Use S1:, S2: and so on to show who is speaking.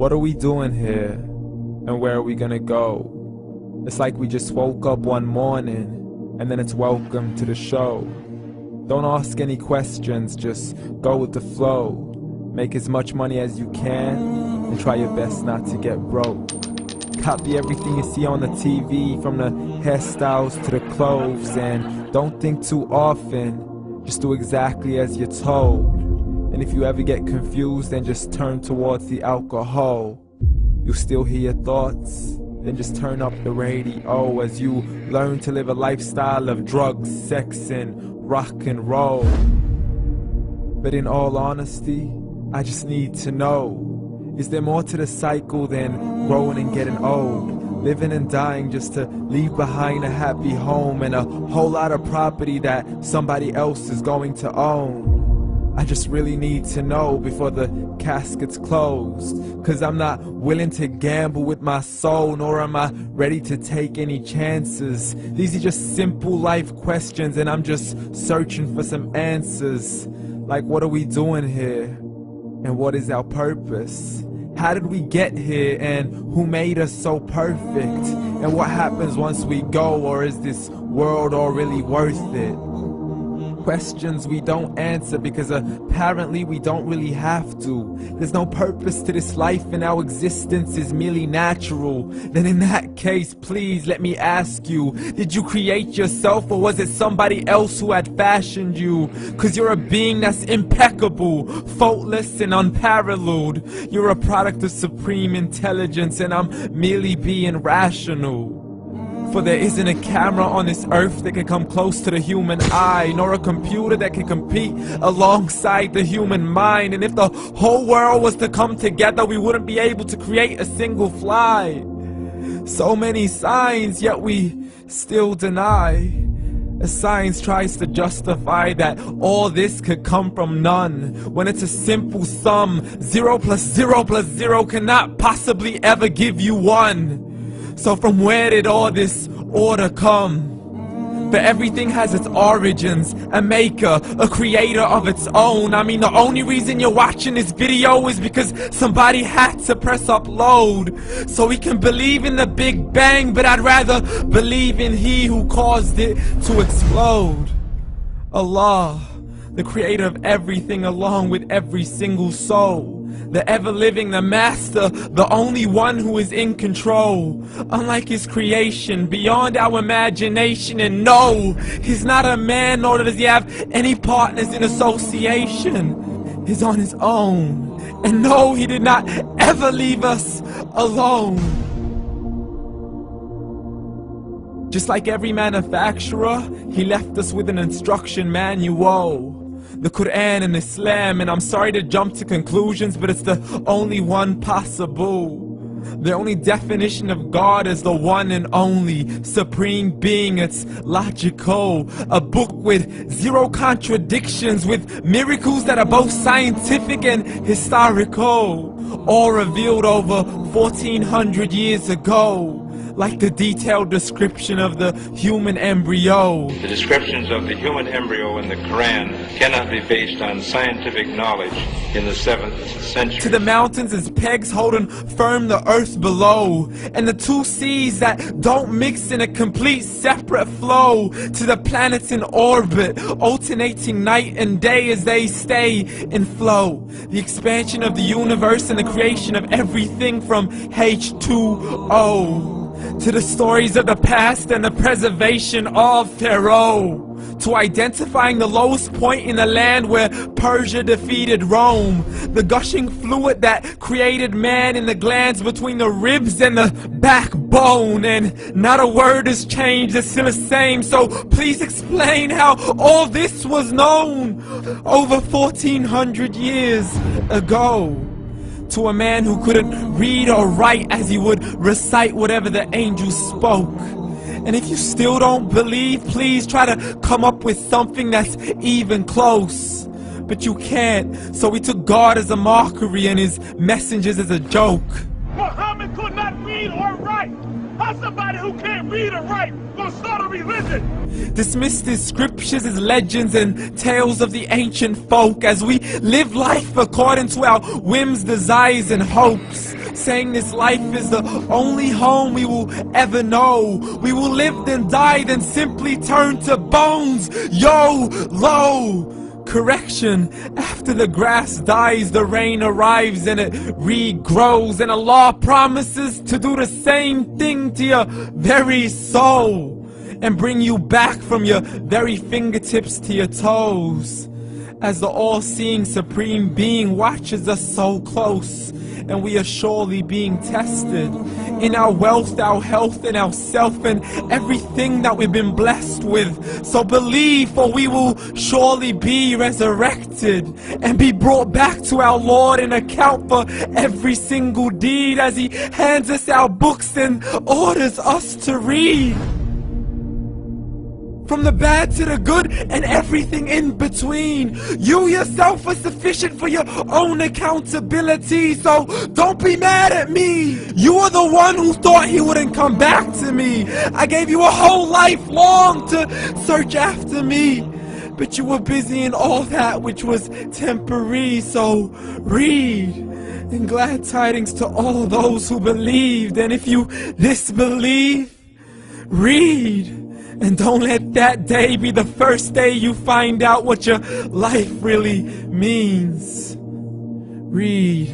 S1: What are we doing here? And where are we gonna go? It's like we just woke up one morning and then it's welcome to the show. Don't ask any questions, just go with the flow. Make as much money as you can and try your best not to get broke. Copy everything you see on the TV, from the hairstyles to the clothes, and don't think too often, just do exactly as you're told. And if you ever get confused, then just turn towards the alcohol. You'll still hear your thoughts, then just turn up the radio as you learn to live a lifestyle of drugs, sex, and rock and roll. But in all honesty, I just need to know, is there more to the cycle than growing and getting old? Living and dying just to leave behind a happy home and a whole lot of property that somebody else is going to own. I just really need to know before the casket's closed, 'cause I'm not willing to gamble with my soul, nor am I ready to take any chances. These are just simple life questions and I'm just searching for some answers. Like, what are we doing here? And what is our purpose? How did we get here, and who made us so perfect? And what happens once we go, or is this world all really worth it? Questions we don't answer because apparently we don't really have to. There's no purpose to this life and our existence is merely natural. Then in that case, please let me ask you, did you create yourself or was it somebody else who had fashioned you? 'Cause you're a being that's impeccable, faultless and unparalleled. You're a product of supreme intelligence and I'm merely being rational. For there isn't a camera on this earth that can come close to the human eye, nor a computer that can compete alongside the human mind. And if the whole world was to come together, we wouldn't be able to create a single fly. So many signs, yet we still deny. As science tries to justify that all this could come from none, when it's a simple sum. 0 plus 0 plus 0 cannot possibly ever give you 1. So from where did all this order come? But everything has its origins, a maker, a creator of its own. I mean, the only reason you're watching this video is because somebody had to press upload. So we can believe in the Big Bang, but I'd rather believe in He who caused it to explode. Allah, the creator of everything along with every single soul. The ever-living, the master, the only one who is in control. Unlike his creation, beyond our imagination. And no, he's not a man, nor does he have any partners in association. He's on his own. And no, he did not ever leave us alone. Just like every manufacturer, he left us with an instruction manual. The Quran and Islam, and I'm sorry to jump to conclusions, but it's the only one possible. The only definition of God is the one and only supreme being. It's logical, a book with 0 contradictions, with miracles that are both scientific and historical, all revealed over 1400 years ago. Like the detailed description of the human embryo.
S2: The descriptions of the human embryo in the Quran cannot be based on scientific knowledge in the 7th century.
S1: To the mountains as pegs holding firm the earth below, and the 2 seas that don't mix in a complete separate flow. To the planets in orbit, alternating night and day as they stay in flow. The expansion of the universe and the creation of everything from H2O. To the stories of the past and the preservation of Pharaoh. To identifying the lowest point in the land where Persia defeated Rome. The gushing fluid that created man in the glands between the ribs and the backbone. And not a word has changed, it's still the same. So please explain how all this was known over 1400 years ago. To a man who couldn't read or write as he would recite whatever the angels spoke. And if you still don't believe, please try to come up with something that's even close. But you can't, so we took God as a mockery and his messengers as a joke.
S3: Muhammad could not read or write. How somebody who can't read or write gonna start a religion?
S1: Dismissed his scriptures as legends and tales of the ancient folk as we live life according to our whims, desires, and hopes. saying this life is the only home we will ever know. We will live then die, then simply turn to bones. YOLO! Correction, after the grass dies, the rain arrives and it regrows, and Allah promises to do the same thing to your very soul and bring you back from your very fingertips to your toes, as the all-seeing supreme being watches us so close, and we are surely being tested in our wealth, our health, and our self, and everything that we've been blessed with. So believe, for we will surely be resurrected and be brought back to our Lord and account for every single deed, as He hands us our books and orders us to read. From the bad to the good and everything in between. You yourself are sufficient for your own accountability, so don't be mad at me. You are the one who thought He wouldn't come back to me. I gave you a whole life long to search after me, but you were busy in all that which was temporary. So read, and glad tidings to all those who believed. And if you disbelieve, read. And don't let that day be the first day you find out what your life really means. Read.